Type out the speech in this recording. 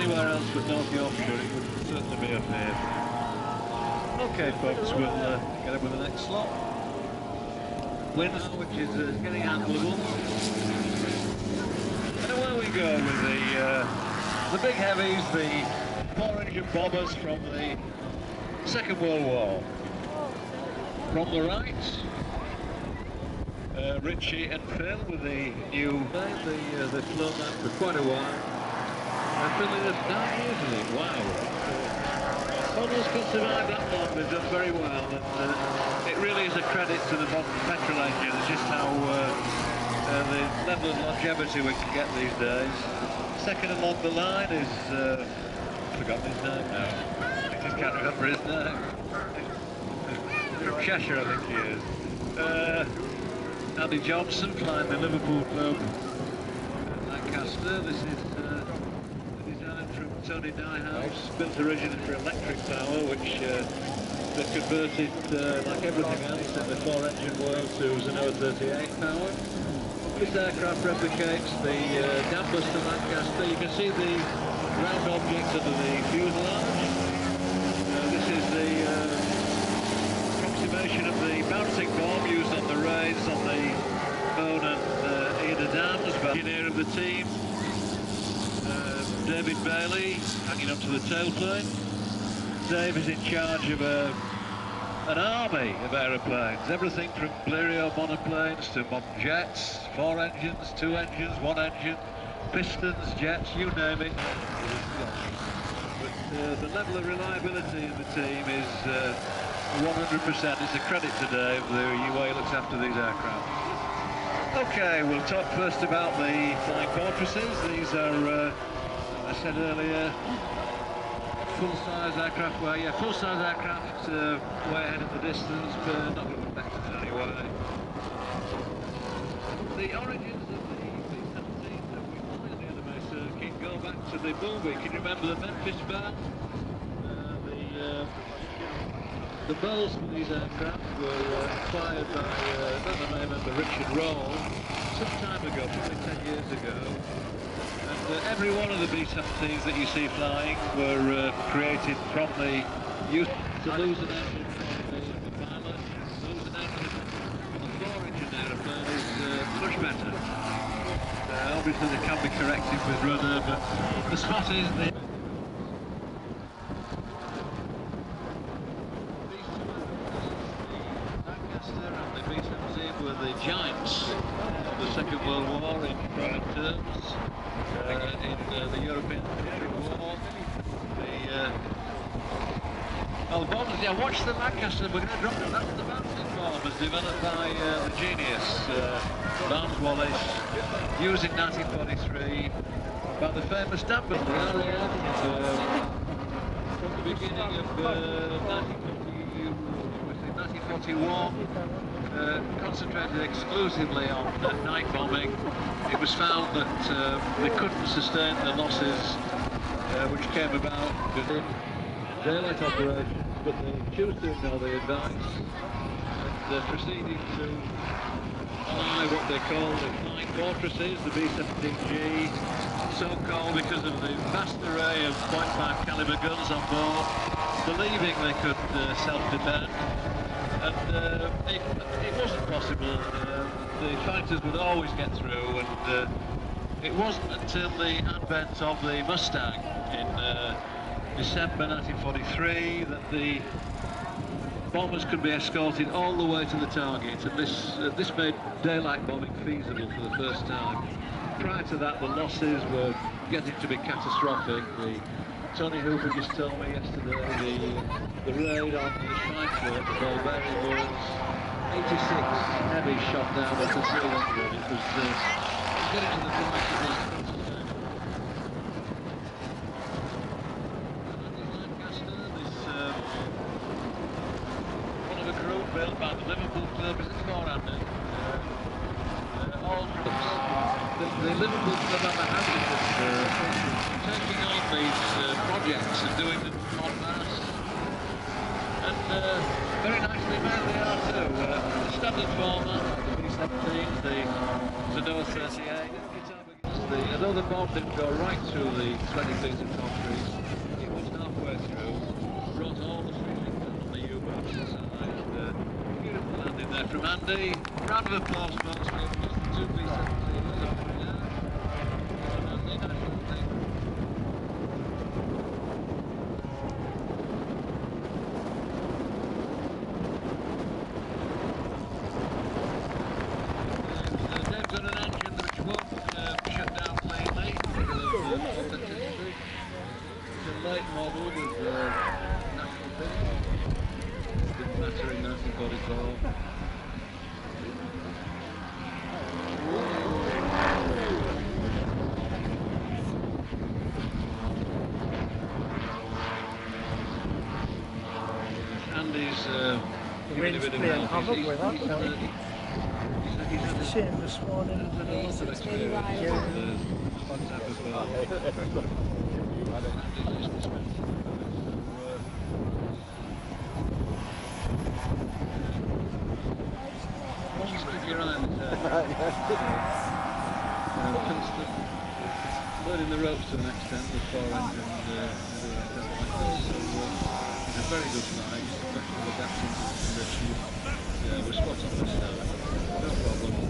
anywhere else but North Yorkshire, it would certainly be a favourite. Okay, folks, we'll get on with the next slot. Wins, which is getting handleable. And away we go with the big heavies, the 4-engine bombers from the Second World War. From the right, Richie and Phil with the new name. They've flown that for quite a while. And Phil is 9 years in it. Wow. Models can survive that long. They've done very well. And it really is a credit to the modern petrol engines, just how the level of longevity we can get these days. Second along the line is I've forgotten his name now. I just can't remember his name. From Cheshire, I think he is. Andy Johnson flying the Liverpool club Lancaster. This is a design from Tony Nyhouse, built originally for electric power, which they converted, like everything else in the 4-engine world, to an 038 power. This aircraft replicates the Lancaster Lancaster. You can see the round object under the fuselage. This is the approximation of the bouncing bomb used on the raids on the Bone and Ida Dams. Engineer of the team, David Bailey, hanging up to the tailplane. Dave is in charge of an army of aeroplanes, everything from Blériot monoplanes to modern jets, 4 engines, 2 engines, 1 engine, pistons, jets, you name it. But the level of reliability in the team is 100%. It's a credit to Dave, the way he looks after these aircraft. Okay, we'll talk first about the Flying Fortresses. These are, I said earlier, full-size aircraft, full-size aircraft, way ahead of the distance, but not going to affect it in any way. The origins of the B17 that we fly on the anime circuit go back to the movie. Can you remember the Memphis Belle? The bells for these aircraft were acquired by another name of Richard Roll some time ago, probably 10 years ago. And every one of the B-17s that you see flying were created from the use to lose an engine from the pilot. To lose an engine from a 4-engine aeroplane is much better. Obviously they can be corrected with rudder, but the spot is the Lancaster and the B17 were the giants of the Second World War in prime terms. In the European War, the bombers, watch the Lancaster, we're going to drop them. That's the bouncing bomb, was developed by the genius, Lance Wallace, used in 1943 by the famous Danbury, the RAF, from the beginning of 1941, concentrated exclusively on night bombing. It was found that they couldn't sustain the losses which came about in daylight operations, but they chose to ignore the advice and proceeded to fly what they call the Flying Fortresses, the B-17G, so called because of the vast array of .5 caliber guns on board, believing they could self-defend. And it wasn't possible. The fighters would always get through, and it wasn't until the advent of the Mustang in December 1943 that the bombers could be escorted all the way to the target, and this made daylight bombing feasible for the first time. Prior to that, the losses were getting to be catastrophic. Tony Hooper just told me yesterday the raid on the Schweinfurt, the Bulgarian was 86 heavy shot down at the 300. It was getting to the point of this. Lancaster, this one of a crew built by the Liverpool club, is it 4-handed? All clubs. The Liverpool club have a habit of taking on these projects and doing them en masse, and very nicely made they are too. The standard format, the B17, the 038, although the bomb didn't go right through the 20 feet of concrete, it was halfway through, brought all the feeling on the U-boat inside, and beautiful landing there from Andy. Round of applause, folks, for the 2 B17. Andy, nice little thing. They've got an engine which won't shut down plainly because of authenticity. It's a late model with national finish. Didn't matter in 1944. Andy's giving a bit of help. He's had a Sitting this morning. lot of experience. One type of keep your eye on constant learning the ropes to an extent with 4 engines so he's a very good flight, especially adapting to the conditions. We're spot on this start, no problem.